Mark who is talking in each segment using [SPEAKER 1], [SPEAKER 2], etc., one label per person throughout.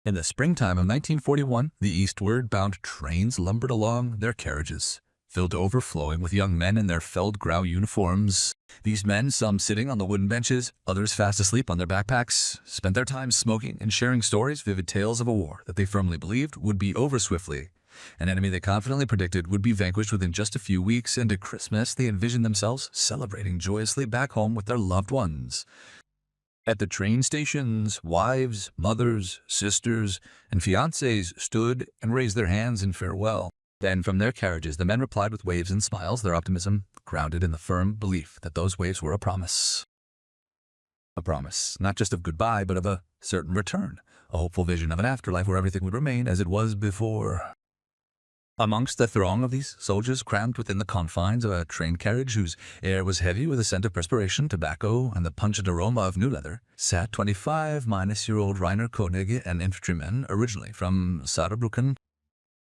[SPEAKER 1] In the springtime of 1941, the eastward-bound trains lumbered along, their carriages filled to overflowing with young men in their Feldgrau uniforms. These men, some sitting on the wooden benches, others fast asleep on their backpacks, spent their time smoking and sharing stories, vivid tales of a war that they firmly believed would be over swiftly. An enemy they confidently predicted would be vanquished within just a few weeks, and at Christmas they envisioned themselves celebrating joyously back home with their loved ones. At the train stations, wives, mothers, sisters, and fiancés stood and raised their hands in farewell. Then from their carriages the men replied with waves and smiles, their optimism grounded in the firm belief that those waves were a promise. A promise, not just of goodbye, but of a certain return, a hopeful vision of an afterlife where everything would remain as it was before. Amongst the throng of these soldiers crammed within the confines of a train carriage whose air was heavy with the scent of perspiration, tobacco, and the pungent aroma of new leather, sat 25-year-old Rainer Koenig, an infantryman originally from Saarbrücken.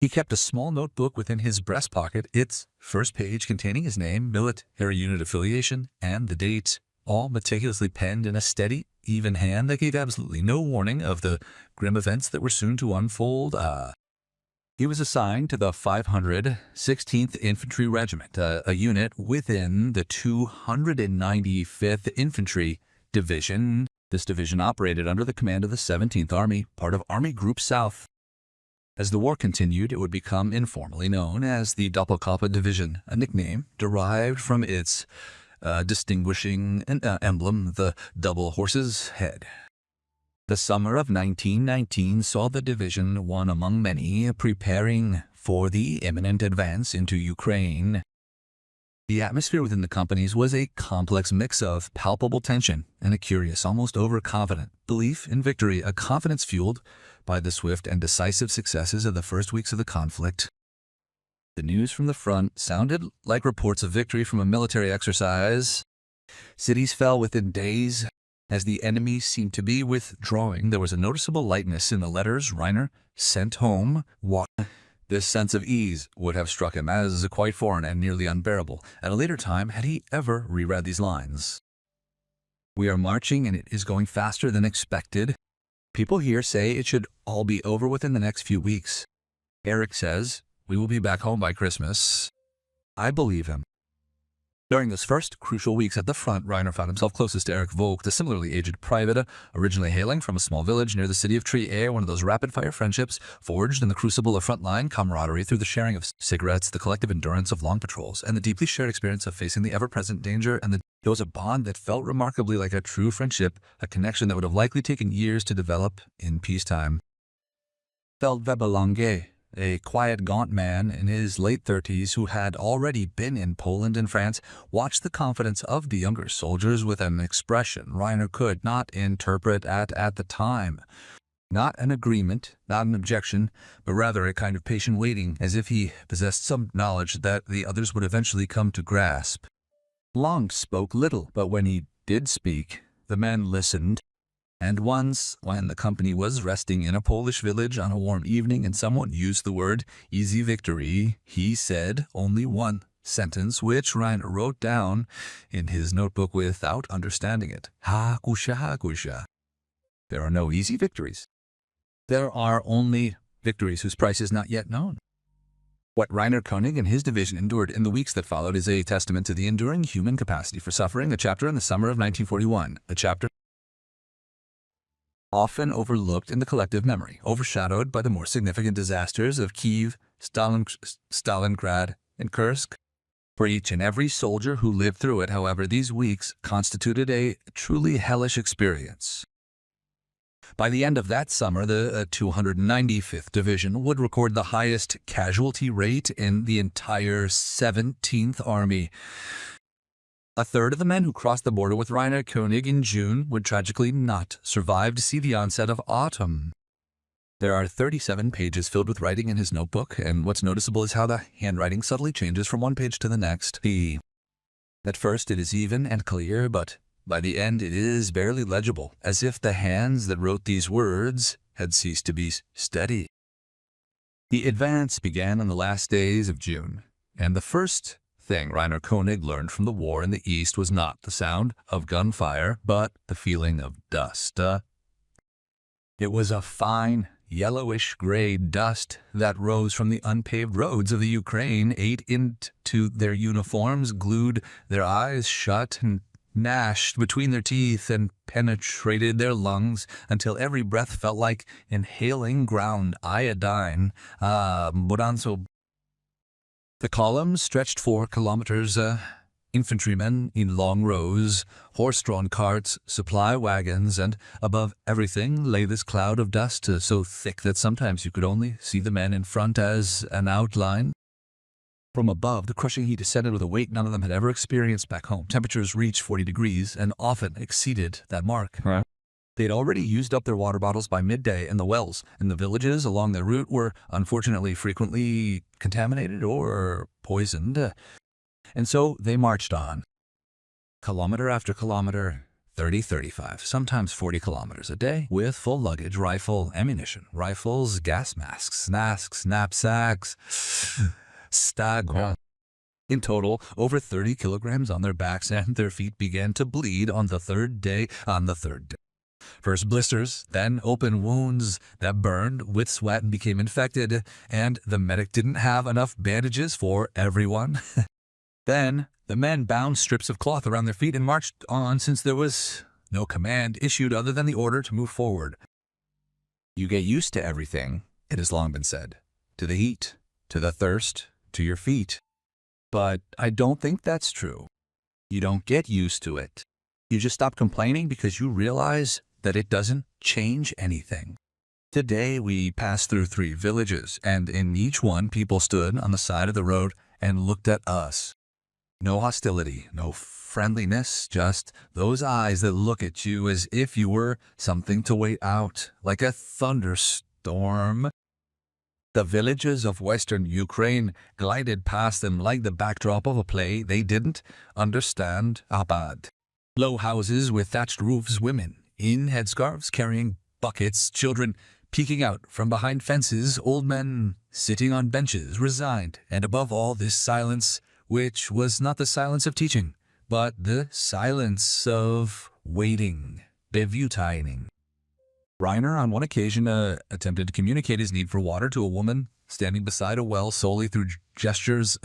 [SPEAKER 1] He kept a small notebook within his breast pocket, its first page containing his name, military unit affiliation, and the date, all meticulously penned in a steady, even hand that gave absolutely no warning of the grim events that were soon to unfold. He was assigned to the 516th Infantry Regiment, a unit within the 295th Infantry Division. This division operated under the command of the 17th Army, part of Army Group South. As the war continued, it would become informally known as the Doppelkappe Division, a nickname derived from its distinguishing emblem, the double horse's head. The summer of 1919 saw the division, one among many, preparing for the imminent advance into Ukraine. The atmosphere within the companies was a complex mix of palpable tension and a curious, almost overconfident belief in victory, a confidence fueled by the swift and decisive successes of the first weeks of the conflict. The news from the front sounded like reports of victory from a military exercise. Cities fell within days. As the enemy seemed to be withdrawing, there was a noticeable lightness in the letters Rainer sent home. This sense of ease would have struck him as quite foreign and nearly unbearable at a later time had he ever reread these lines. We are marching and it is going faster than expected. People here say it should all be over within the next few weeks. Eric says, we will be back home by Christmas. I believe him. During those first crucial weeks at the front, Rainer found himself closest to Eric Vogt, a similarly aged private, originally hailing from a small village near the city of Trier, one of those rapid-fire friendships forged in the crucible of frontline camaraderie through the sharing of cigarettes, the collective endurance of long patrols, and the deeply shared experience of facing the ever-present danger. And there was a bond that felt remarkably like a true friendship, a connection that would have likely taken years to develop in peacetime. Feldwebel Lange, a quiet, gaunt man in his late 30s who had already been in Poland and France, watched the confidence of the younger soldiers with an expression Rainer could not interpret at the time. Not an agreement, not an objection, but rather a kind of patient waiting, as if he possessed some knowledge that the others would eventually come to grasp. Lang spoke little, but when he did speak, the men listened. And once, when the company was resting in a Polish village on a warm evening and someone used the word easy victory, he said only one sentence, which Rainer wrote down in his notebook without understanding it. Ha kusha ha kusha. There are no easy victories. There are only victories whose price is not yet known. What Rainer Koenig and his division endured in the weeks that followed is a testament to the enduring human capacity for suffering, a chapter in the summer of 1941, a chapter often overlooked in the collective memory, overshadowed by the more significant disasters of Kiev, Stalingrad, and Kursk. For each and every soldier who lived through it, however, these weeks constituted a truly hellish experience. By the end of that summer, the 295th Division would record the highest casualty rate in the entire 17th Army. A third of the men who crossed the border with Rainer Koenig in June would tragically not survive to see the onset of autumn. There are 37 pages filled with writing in his notebook, and what's noticeable is how the handwriting subtly changes from one page to the next. At first it is even and clear, but by the end it is barely legible, as if the hands that wrote these words had ceased to be steady. The advance began on the last days of June, and the first thing Rainer Koenig learned from the war in the East was not the sound of gunfire, but the feeling of dust. It was a fine, yellowish-gray dust that rose from the unpaved roads of the Ukraine ate into their uniforms, glued their eyes shut, and gnashed between their teeth and penetrated their lungs until every breath felt like inhaling ground iodine. The columns stretched 4 kilometers. Infantrymen in long rows, horse-drawn carts, supply wagons, and above everything lay this cloud of dust so thick that sometimes you could only see the men in front as an outline. From above, the crushing heat descended with a weight none of them had ever experienced back home. Temperatures reached 40 degrees and often exceeded that mark. Right. They had already used up their water bottles by midday, and the wells in the villages along their route were unfortunately frequently contaminated or poisoned. And so they marched on, kilometer after kilometer, 30, 35, sometimes 40 kilometers a day, with full luggage, rifle, ammunition, rifles, gas masks, knapsacks, in total, over 30 kilograms on their backs, and their feet began to bleed on the third day. First blisters, then open wounds that burned with sweat and became infected, and the medic didn't have enough bandages for everyone. Then the men bound strips of cloth around their feet and marched on since there was no command issued other than the order to move forward. You get used to everything, it has long been said, to the heat, to the thirst, to your feet. But I don't think that's true. You don't get used to it. You just stop complaining because you realize that it doesn't change anything. Today we passed through 3 villages, and in each one people stood on the side of the road and looked at us. No hostility, no friendliness, just those eyes that look at you as if you were something to wait out, like a thunderstorm. The villages of western Ukraine glided past them like the backdrop of a play they didn't understand about. Low houses with thatched roofs, women in headscarves carrying buckets, children peeking out from behind fences, old men sitting on benches, resigned, and above all this silence, which was not the silence of teaching, but the silence of waiting, bevutining. Reiner on one occasion attempted to communicate his need for water to a woman standing beside a well solely through gestures.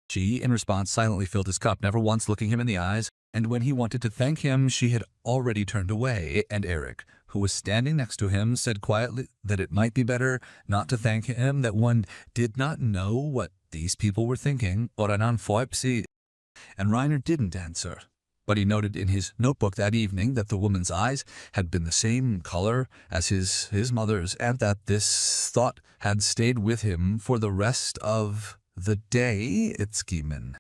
[SPEAKER 1] She, in response, silently filled his cup, never once looking him in the eyes, and when he wanted to thank him, she had already turned away, and Eric, who was standing next to him, said quietly that it might be better not to thank him, that one did not know what these people were thinking, or an enfoipsi. And Reiner didn't answer, but he noted in his notebook that evening that the woman's eyes had been the same color as his mother's, and that this thought had stayed with him for the rest of the day. It's Gimen.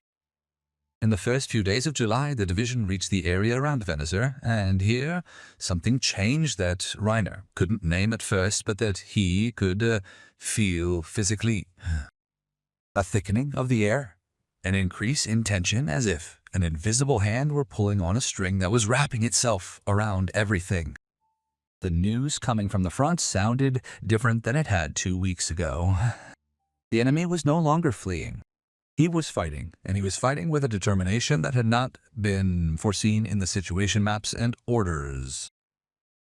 [SPEAKER 1] In the first few days of July, the division reached the area around Vennezer, and here something changed that Reiner couldn't name at first, but that he could feel physically. A thickening of the air, an increase in tension, as if an invisible hand were pulling on a string that was wrapping itself around everything. The news coming from the front sounded different than it had 2 weeks ago. The enemy was no longer fleeing. He was fighting, and he was fighting with a determination that had not been foreseen in the situation maps and orders.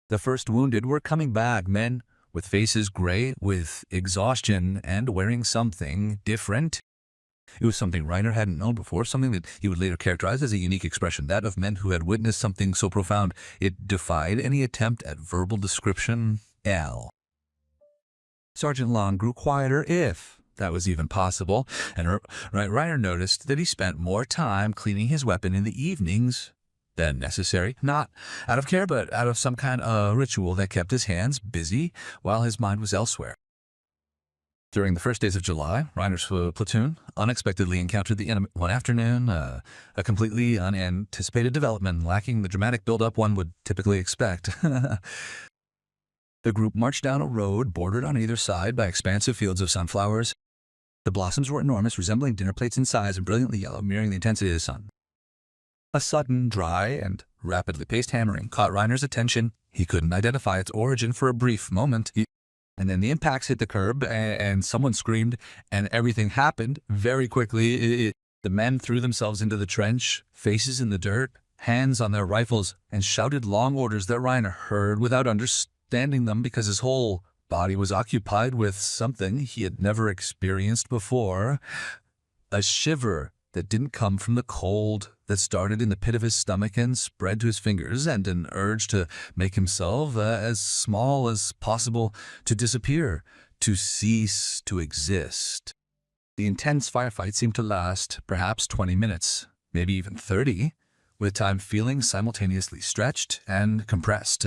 [SPEAKER 1] The first wounded were coming back, men with faces gray with exhaustion and wearing something different. It was something Reiner hadn't known before, something that he would later characterize as a unique expression, that of men who had witnessed something so profound it defied any attempt at verbal description. Sergeant Long grew quieter, if that was even possible, and Reiner noticed that he spent more time cleaning his weapon in the evenings than necessary, not out of care, but out of some kind of ritual that kept his hands busy while his mind was elsewhere. During the first days of July, Reiner's platoon unexpectedly encountered the enemy one afternoon, a completely unanticipated development lacking the dramatic build-up one would typically expect. The group marched down a road bordered on either side by expansive fields of sunflowers. The blossoms were enormous, resembling dinner plates in size and brilliantly yellow, mirroring the intensity of the sun. A sudden, dry, and rapidly paced hammering caught Reiner's attention. He couldn't identify its origin for a brief moment. And then the impacts hit the curb, and someone screamed, and everything happened very quickly. The men threw themselves into the trench, faces in the dirt, hands on their rifles, and shouted long orders that Reiner heard without understanding them because his whole body was occupied with something he had never experienced before, a shiver that didn't come from the cold, that started in the pit of his stomach and spread to his fingers, and an urge to make himself as small as possible, to disappear, to cease to exist. The intense firefight seemed to last perhaps 20 minutes, maybe even 30, with time feeling simultaneously stretched and compressed.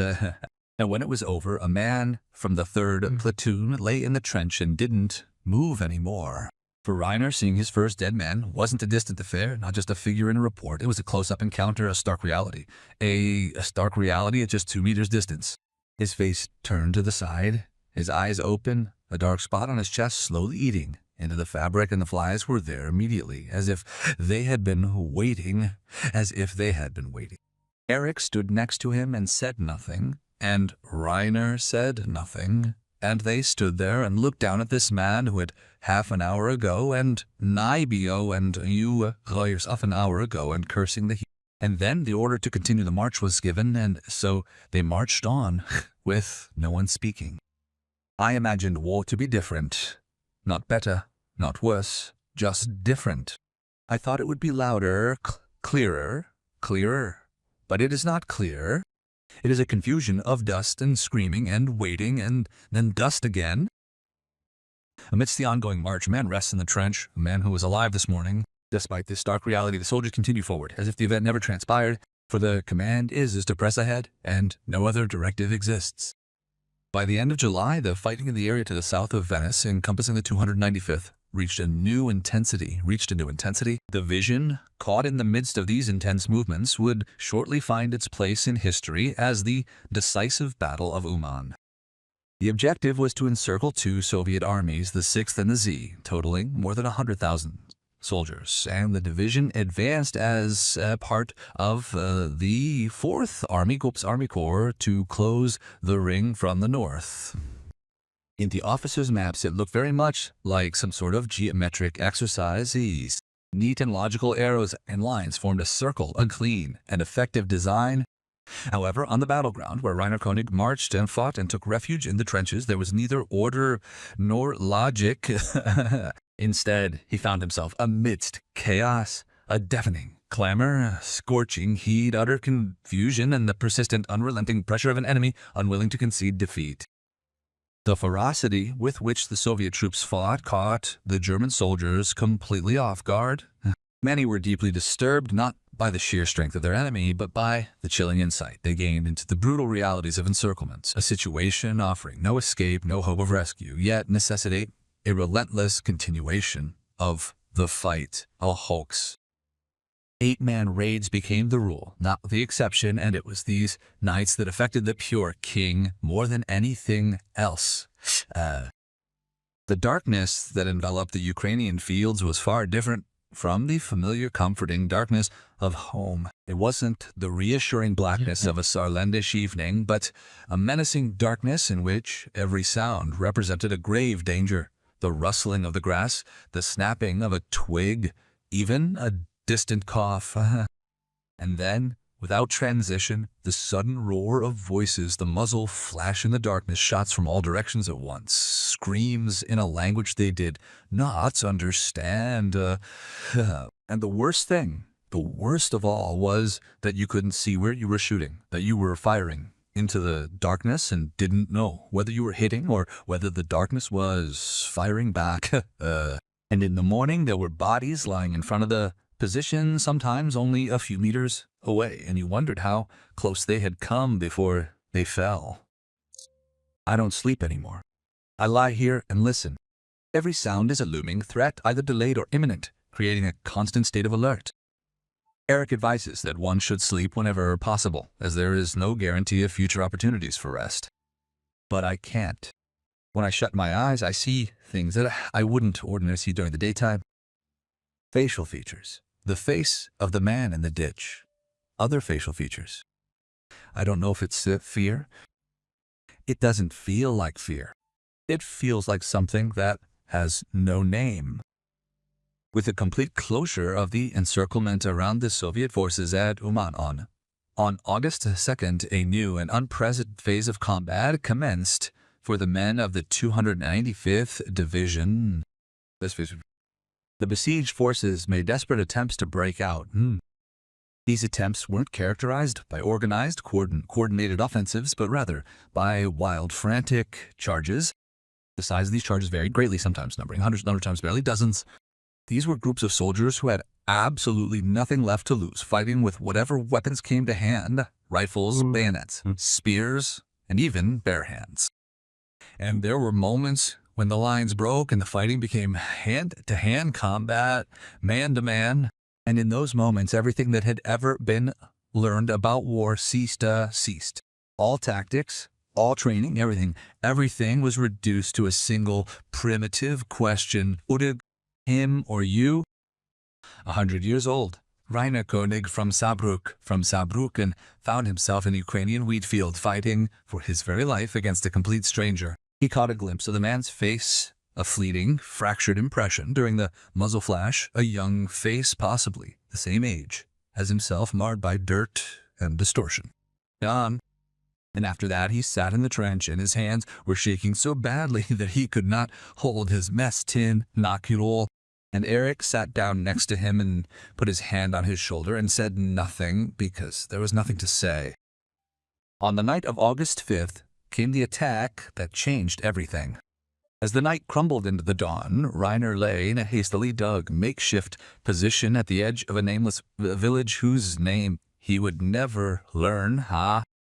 [SPEAKER 1] And when it was over, a man from the 3rd platoon lay in the trench and didn't move anymore. For Reiner, seeing his first dead man wasn't a distant affair, not just a figure in a report. It was a close-up encounter, a stark reality. A stark reality at just 2 meters distance. His face turned to the side, his eyes open, a dark spot on his chest slowly eating into the fabric, and the flies were there immediately, as if they had been waiting, Eric stood next to him and said nothing, and Reiner said nothing. And they stood there and looked down at this man who had half an hour ago, and Nibio and you yourself an hour ago, and cursing the heat. And then the order to continue the march was given, and so they marched on, with no one speaking. I imagined war to be different. Not better, not worse, just different. I thought it would be louder, clearer. But it is not clear. It is a confusion of dust and screaming and waiting and then dust again. Amidst the ongoing march, a man rests in the trench, a man who was alive this morning. Despite this stark reality, the soldiers continue forward, as if the event never transpired, for the command is to press ahead, and no other directive exists. By the end of July, the fighting in the area to the south of Venice, encompassing the 295th, reached a new intensity. The vision, caught in the midst of these intense movements, would shortly find its place in history as the decisive Battle of Uman. The objective was to encircle 2 Soviet armies, the 6th and the Z, totaling more than 100,000 soldiers, and the division advanced as part of the 4th Army Corps to close the ring from the north. In the officers' maps, it looked very much like some sort of geometric exercise. These neat and logical arrows and lines formed a circle, a clean and effective design. However, on the battleground, where Reiner Koenig marched and fought and took refuge in the trenches, there was neither order nor logic. Instead, he found himself amidst chaos, a deafening clamor, scorching heat, utter confusion, and the persistent, unrelenting pressure of an enemy unwilling to concede defeat. The ferocity with which the Soviet troops fought caught the German soldiers completely off guard. Many were deeply disturbed, not by the sheer strength of their enemy, but by the chilling insight they gained into the brutal realities of encirclement, a situation offering no escape, no hope of rescue, yet necessitate a relentless continuation of the fight, a hoax. 8-man raids became the rule, not the exception, and it was these nights that affected the pure king more than anything else. The darkness that enveloped the Ukrainian fields was far different from the familiar, comforting darkness of home. It wasn't the reassuring blackness of a Saarländish evening, but a menacing darkness in which every sound represented a grave danger. The rustling of the grass, the snapping of a twig, even a distant cough. And then, without transition, the sudden roar of voices, the muzzle flash in the darkness, shots from all directions at once, screams in a language they did not understand. And the worst of all, was that you couldn't see where you were shooting, that you were firing into the darkness and didn't know whether you were hitting or whether the darkness was firing back. And in the morning, there were bodies lying in front of the position, sometimes only a few meters away, and you wondered how close they had come before they fell. I don't sleep anymore. I lie here and listen. Every sound is a looming threat, either delayed or imminent, creating a constant state of alert. Eric advises that one should sleep whenever possible, as there is no guarantee of future opportunities for rest. But I can't. When I shut my eyes, I see things that I wouldn't ordinarily see during the daytime. Facial features. The face of the man in the ditch. Other facial features. I don't know if it's fear. It doesn't feel like fear. It feels like something that has no name. With the complete closure of the encirclement around the Soviet forces at Uman on August 2nd, a new and unprecedented phase of combat commenced for the men of the 295th Division. The besieged forces made desperate attempts to break out. These attempts weren't characterized by organized, coordinated offensives, but rather by wild, frantic charges. The size of these charges varied greatly, sometimes numbering hundreds, other times barely dozens. These were groups of soldiers who had absolutely nothing left to lose, fighting with whatever weapons came to hand: rifles, bayonets, spears, and even bare hands. And there were moments when the lines broke and the fighting became hand-to-hand combat, man-to-man. And in those moments, everything that had ever been learned about war ceased. All tactics, all training, everything was reduced to a single primitive question: Udig, him or you? 100 years old, Rainer Koenig from Saarbrücken, found himself in a Ukrainian wheat field fighting for his very life against a complete stranger. He caught a glimpse of the man's face, a fleeting, fractured impression during the muzzle flash, a young face, possibly the same age as himself, marred by dirt and distortion. Gone. And after that, he sat in the trench, and his hands were shaking so badly that he could not hold his mess tin, Nakirol. And Eric sat down next to him and put his hand on his shoulder and said nothing, because there was nothing to say. On the night of August 5th came the attack that changed everything. As the night crumbled into the dawn, Rainer lay in a hastily dug makeshift position at the edge of a nameless village whose name he would never learn.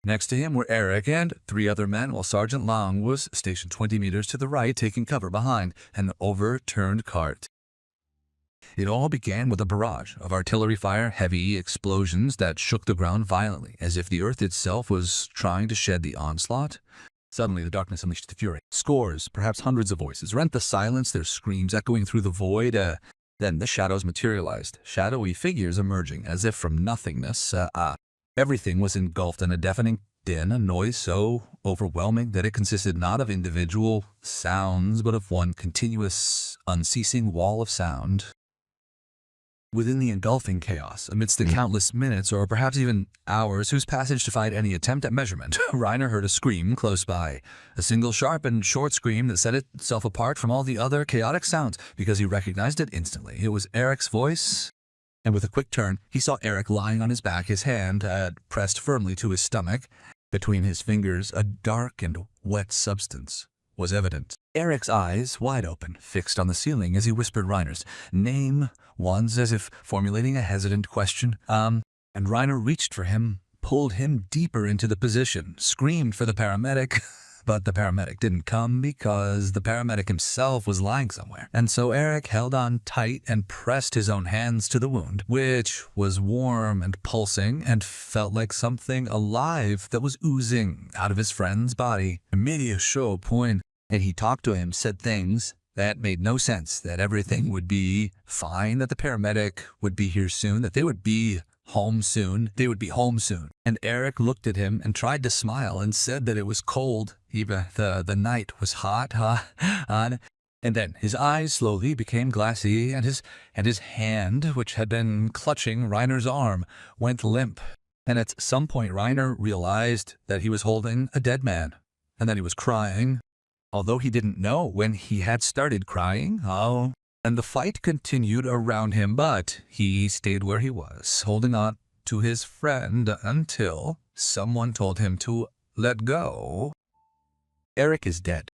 [SPEAKER 1] Next to him were Eric and 3 other men, while Sergeant Long was stationed 20 meters to the right, taking cover behind an overturned cart. It all began with a barrage of artillery fire, heavy explosions that shook the ground violently, as if the earth itself was trying to shed the onslaught. Suddenly, the darkness unleashed the fury. Scores, perhaps hundreds of voices rent the silence, their screams echoing through the void. Then the shadows materialized, shadowy figures emerging as if from nothingness. Everything was engulfed in a deafening din, a noise so overwhelming that it consisted not of individual sounds, but of one continuous, unceasing wall of sound. Within the engulfing chaos, amidst the countless minutes or perhaps even hours whose passage defied any attempt at measurement, Rainer heard a scream close by, a single sharp and short scream that set itself apart from all the other chaotic sounds because he recognized it instantly. It was Eric's voice, and with a quick turn, he saw Eric lying on his back, his hand pressed firmly to his stomach. Between his fingers, a dark and wet substance was evident. Eric's eyes, wide open, fixed on the ceiling as he whispered Rainer's name once, as if formulating a hesitant question. And Rainer reached for him, pulled him deeper into the position, screamed for the paramedic, but the paramedic didn't come because the paramedic himself was lying somewhere. And so Eric held on tight and pressed his own hands to the wound, which was warm and pulsing and felt like something alive that was oozing out of his friend's body. Immediate show point. And he talked to him, said things that made no sense, that everything would be fine, that the paramedic would be here soon, that they would be home soon. And Eric looked at him and tried to smile and said that it was cold. Even the night was hot. And then his eyes slowly became glassy, and his hand, which had been clutching Rainer's arm, went limp. And at some point Rainer realized that he was holding a dead man, and that he was crying, although he didn't know when he had started crying. And the fight continued around him, but he stayed where he was, holding on to his friend until someone told him to let go. Eric is dead.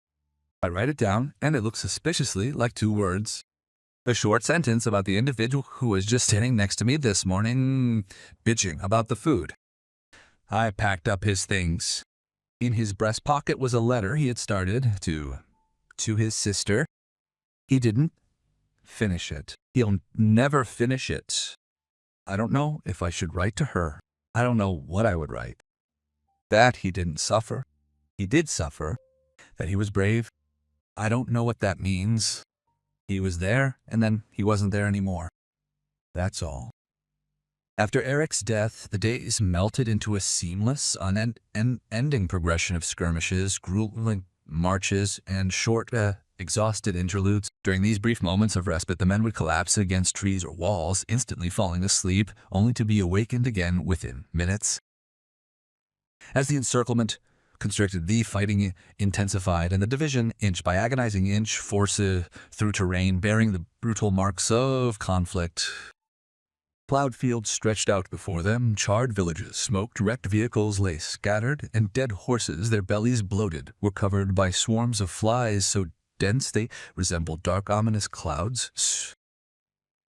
[SPEAKER 1] I write it down, and it looks suspiciously like 2 words. A short sentence about the individual who was just standing next to me this morning, bitching about the food. I packed up his things. In his breast pocket was a letter he had started to his sister. He didn't finish it. He'll never finish it. I don't know if I should write to her. I don't know what I would write. That he didn't suffer. He did suffer. That he was brave. I don't know what that means. He was there, and then he wasn't there anymore. That's all. After Eric's death, the days melted into a seamless, unending progression of skirmishes, grueling marches, and short, exhausted interludes. During these brief moments of respite, the men would collapse against trees or walls, instantly falling asleep, only to be awakened again within minutes. As the encirclement constricted, the fighting intensified, and the division, inch by agonizing inch, forced through terrain bearing the brutal marks of conflict. Plowed fields stretched out before them, charred villages, smoked, wrecked vehicles lay scattered, and dead horses, their bellies bloated, were covered by swarms of flies so dense they resembled dark, ominous clouds.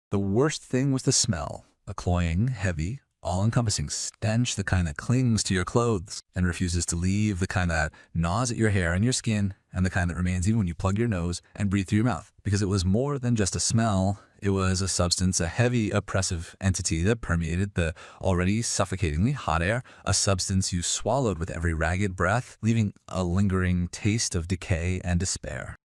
[SPEAKER 1] The worst thing was the smell, a cloying, heavy, all-encompassing stench, the kind that clings to your clothes and refuses to leave, the kind that gnaws at your hair and your skin, and the kind that remains even when you plug your nose and breathe through your mouth. Because it was more than just a smell, it was a substance, a heavy, oppressive entity that permeated the already suffocatingly hot air, a substance you swallowed with every ragged breath, leaving a lingering taste of decay and despair.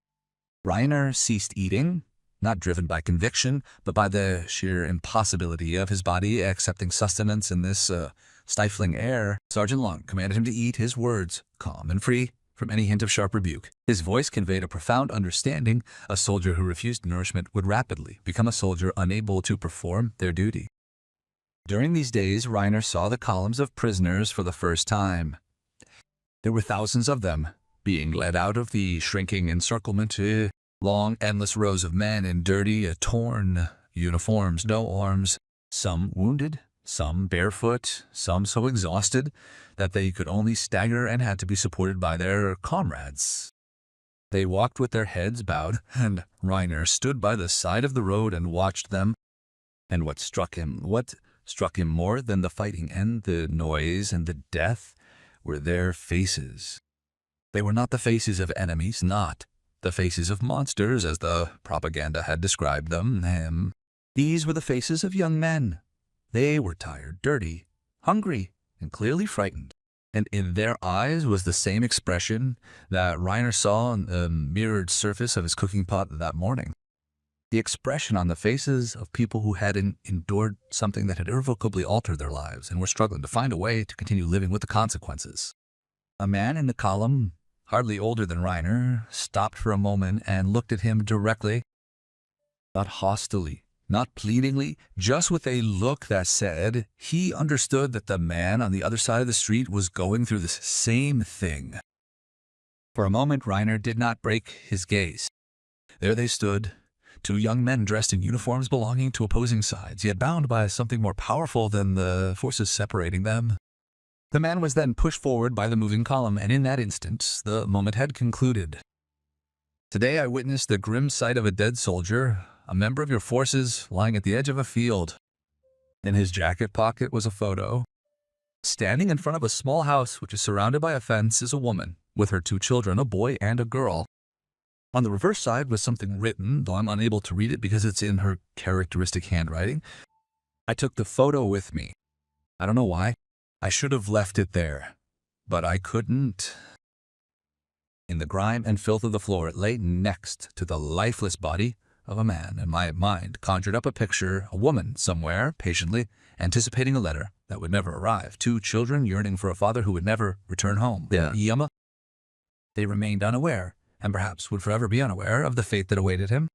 [SPEAKER 1] Reiner ceased eating, not driven by conviction, but by the sheer impossibility of his body accepting sustenance in this stifling air. Sergeant Long commanded him to eat, his words calm and free from any hint of sharp rebuke. His voice conveyed a profound understanding. A soldier who refused nourishment would rapidly become a soldier unable to perform their duty. During these days, Reiner saw the columns of prisoners for the first time. There were thousands of them, being led out of the shrinking encirclement. Long, endless rows of men in dirty, torn uniforms, no arms, some wounded, some barefoot, some so exhausted that they could only stagger and had to be supported by their comrades. They walked with their heads bowed, and Reiner stood by the side of the road and watched them. And what struck him more than the fighting and the noise and the death were their faces. They were not the faces of enemies, not the faces of monsters, as the propaganda had described them. These were the faces of young men. They were tired, dirty, hungry, and clearly frightened. And in their eyes was the same expression that Reiner saw on the mirrored surface of his cooking pot that morning. The expression on the faces of people who had endured something that had irrevocably altered their lives and were struggling to find a way to continue living with the consequences. A man in the column, hardly older than Reiner, stopped for a moment and looked at him directly, not hostilely, not pleadingly, just with a look that said he understood that the man on the other side of the street was going through this same thing. For a moment, Reiner did not break his gaze. There they stood, two young men dressed in uniforms belonging to opposing sides, yet bound by something more powerful than the forces separating them. The man was then pushed forward by the moving column, and in that instant, the moment had concluded. Today I witnessed the grim sight of a dead soldier, a member of your forces, lying at the edge of a field. In his jacket pocket was a photo. Standing in front of a small house which is surrounded by a fence is a woman, with her two children, a boy and a girl. On the reverse side was something written, though I'm unable to read it because it's in her characteristic handwriting. I took the photo with me. I don't know why. I should have left it there, but I couldn't. In the grime and filth of the floor, it lay next to the lifeless body of a man, and my mind conjured up a picture, a woman somewhere, patiently anticipating a letter that would never arrive, two children yearning for a father who would never return home. They remained unaware, and perhaps would forever be unaware, of the fate that awaited him.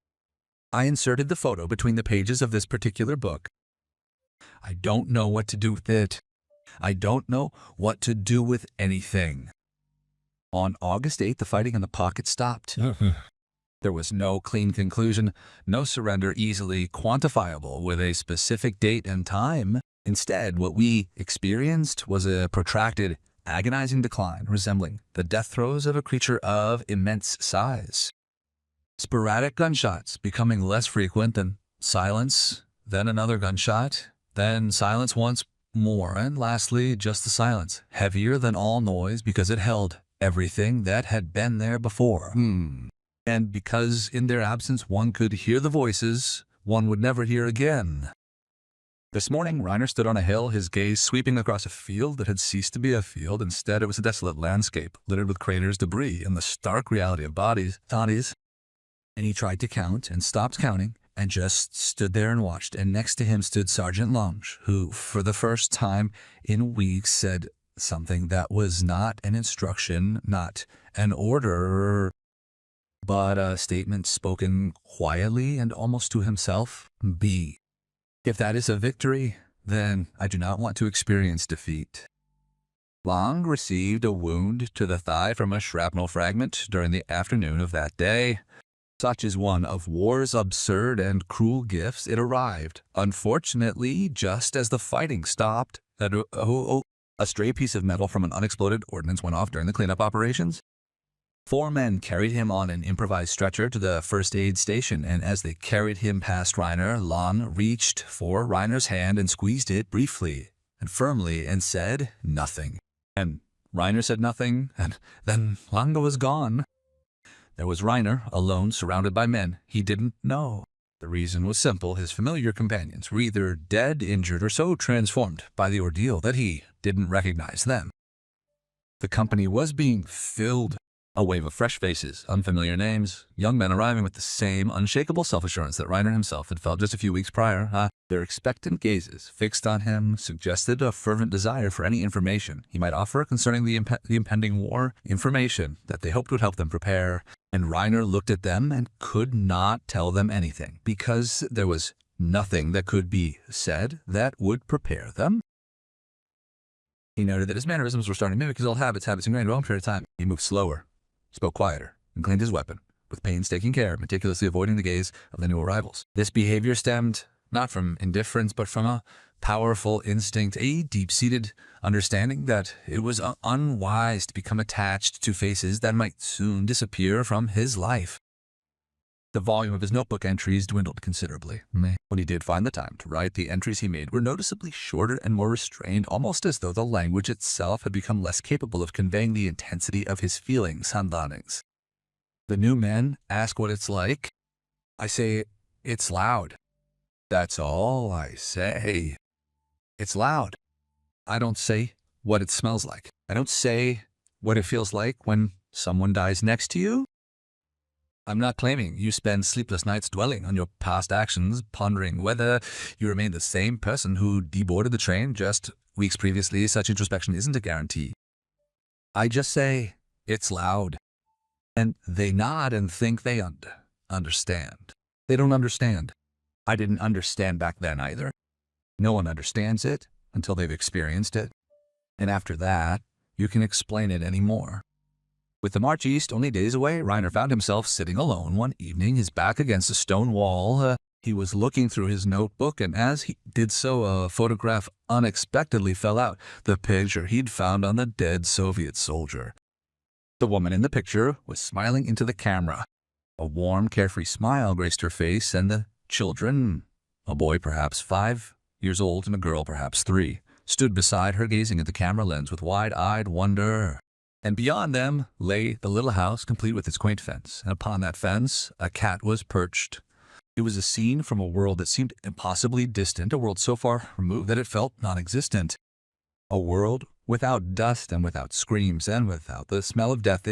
[SPEAKER 1] I inserted the photo between the pages of this particular book. I don't know what to do with it. I don't know what to do with anything. On August 8th, the fighting in the pocket stopped. There was no clean conclusion, no surrender easily quantifiable with a specific date and time. Instead, what we experienced was a protracted, agonizing decline resembling the death throes of a creature of immense size. Sporadic gunshots becoming less frequent, than silence, then another gunshot, then silence once more, and lastly, just the silence, heavier than all noise because it held everything that had been there before. And because in their absence one could hear the voices one would never hear again. This morning, Reiner stood on a hill, his gaze sweeping across a field that had ceased to be a field. Instead, it was a desolate landscape, littered with craters, debris, and the stark reality of bodies. And he tried to count and stopped counting, and just stood there and watched, and next to him stood Sergeant Long, who, for the first time in weeks, said something that was not an instruction, not an order, but a statement spoken quietly and almost to himself. B. If that is a victory, then I do not want to experience defeat. Lang received a wound to the thigh from a shrapnel fragment during the afternoon of that day. Such is one of war's absurd and cruel gifts. It arrived, unfortunately, just as the fighting stopped. A stray piece of metal from an unexploded ordnance went off during the cleanup operations. 4 men carried him on an improvised stretcher to the first aid station, and as they carried him past Reiner, Lang reached for Reiner's hand and squeezed it briefly and firmly and said nothing. And Reiner said nothing, and then Lang was gone. There was Reiner, alone, surrounded by men he didn't know. The reason was simple. His familiar companions were either dead, injured, or so transformed by the ordeal that he didn't recognize them. The company was being filled. A wave of fresh faces, unfamiliar names, young men arriving with the same unshakable self-assurance that Reiner himself had felt just a few weeks prior. Their expectant gazes, fixed on him, suggested a fervent desire for any information he might offer concerning the impending war, information that they hoped would help them prepare. And Reiner looked at them and could not tell them anything, because there was nothing that could be said that would prepare them. He noted that his mannerisms were starting to mimic his old habits ingrained over a period of time. He moved slower, spoke quieter, and cleaned his weapon, with painstaking care, meticulously avoiding the gaze of the new arrivals. This behavior stemmed not from indifference, but from a powerful instinct, a deep-seated understanding that it was unwise to become attached to faces that might soon disappear from his life. The volume of his notebook entries dwindled considerably. When he did find the time to write, the entries he made were noticeably shorter and more restrained, almost as though the language itself had become less capable of conveying the intensity of his feelings. Handlings. The new men ask what it's like. I say, it's loud. That's all I say. It's loud. I don't say what it smells like. I don't say what it feels like when someone dies next to you. I'm not claiming you spend sleepless nights dwelling on your past actions, pondering whether you remain the same person who deboarded the train just weeks previously. Such introspection isn't a guarantee. I just say, it's loud. And they nod and think they understand. They don't understand. I didn't understand back then either. No one understands it until they've experienced it. And after that, you can explain it anymore. With the march east only days away, Reiner found himself sitting alone one evening, his back against a stone wall. He was looking through his notebook, and as he did so, a photograph unexpectedly fell out, the picture he'd found on the dead Soviet soldier. The woman in the picture was smiling into the camera. A warm, carefree smile graced her face, and the children, a boy perhaps 5 years old and a girl perhaps 3, stood beside her gazing at the camera lens with wide-eyed wonder. And beyond them lay the little house, complete with its quaint fence, and upon that fence a cat was perched. It was a scene from a world that seemed impossibly distant, a world so far removed that it felt non-existent. A world without dust and without screams and without the smell of death.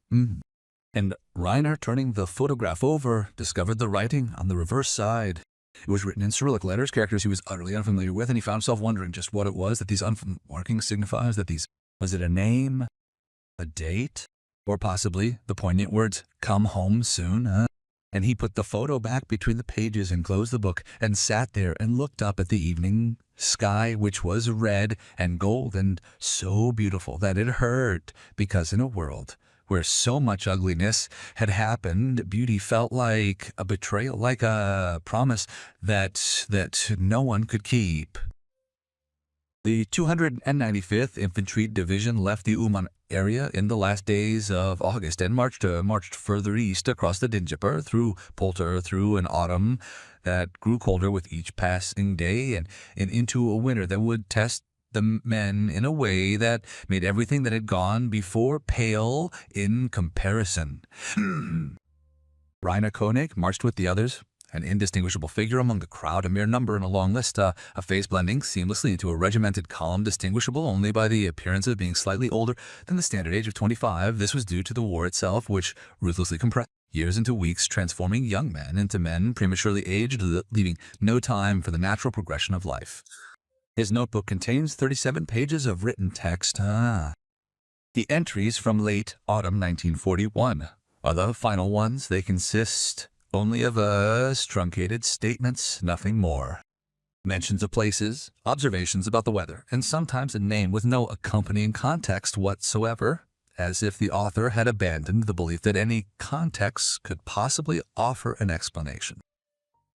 [SPEAKER 1] And Reiner, turning the photograph over, discovered the writing on the reverse side. It was written in Cyrillic letters, characters he was utterly unfamiliar with, and he found himself wondering just what it was that these markings signified. Was it a name? A date? Or possibly the poignant words, "Come home soon," And he put the photo back between the pages and closed the book and sat there and looked up at the evening sky, which was red and gold and so beautiful that it hurt, because in a world where so much ugliness had happened, beauty felt like a betrayal, like a promise that no one could keep. The 295th Infantry Division left the Uman area in the last days of August and marched further east across the Dnipro, through Polter, through an autumn that grew colder with each passing day, and into a winter that would test the men in a way that made everything that had gone before pale in comparison. Reiner Koenig marched with the others, an indistinguishable figure among the crowd, a mere number in a long list, a face blending seamlessly into a regimented column, distinguishable only by the appearance of being slightly older than the standard age of 25. This was due to the war itself, which ruthlessly compressed years into weeks, transforming young men into men prematurely aged, leaving no time for the natural progression of life. His notebook contains 37 pages of written text. The entries from late autumn 1941 are the final ones. They consist only of truncated statements, nothing more. mentions of places, observations about the weather, and sometimes a name with no accompanying context whatsoever, as if the author had abandoned the belief that any context could possibly offer an explanation.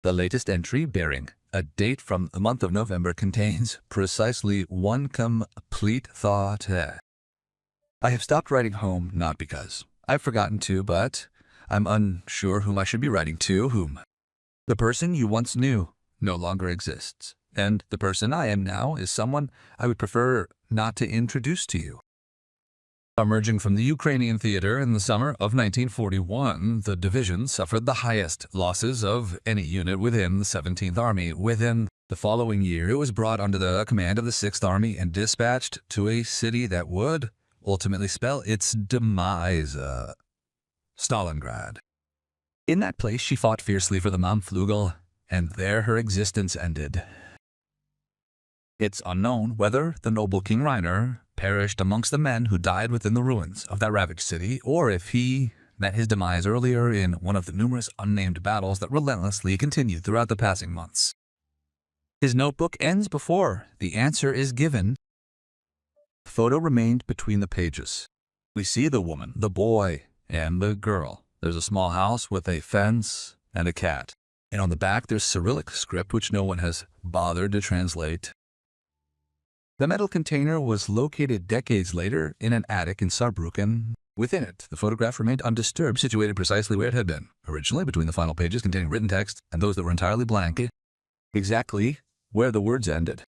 [SPEAKER 1] The latest entry, bearing a date from the month of November, contains precisely one complete thought. I have stopped writing home, not because I've forgotten to, but I'm unsure whom I should be writing to, whom. The person you once knew no longer exists, and the person I am now is someone I would prefer not to introduce to you. Emerging from the Ukrainian theater in the summer of 1941, the division suffered the highest losses of any unit within the 17th Army. Within the following year, it was brought under the command of the 6th Army and dispatched to a city that would ultimately spell its demise, Stalingrad. In that place, she fought fiercely for the Mammflügel, and there her existence ended. It's unknown whether the noble King Rainer perished amongst the men who died within the ruins of that ravaged city, or if he met his demise earlier in one of the numerous unnamed battles that relentlessly continued throughout the passing months. His notebook ends before the answer is given. The photo remained between the pages. We see the woman, the boy, and the girl. There's a small house with a fence and a cat. And on the back there's Cyrillic script which no one has bothered to translate. The metal container was located decades later in an attic in Saarbrücken. Within it, the photograph remained undisturbed, situated precisely where it had been, originally between the final pages containing written text and those that were entirely blank, exactly where the words ended.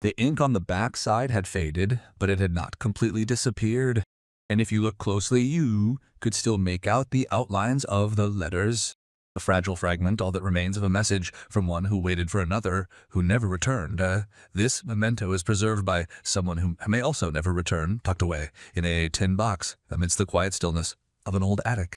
[SPEAKER 1] The ink on the back side had faded, but it had not completely disappeared, and if you look closely, you could still make out the outlines of the letters. A fragile fragment, all that remains of a message from one who waited for another, who never returned. This memento is preserved by someone who may also never return, tucked away in a tin box amidst the quiet stillness of an old attic.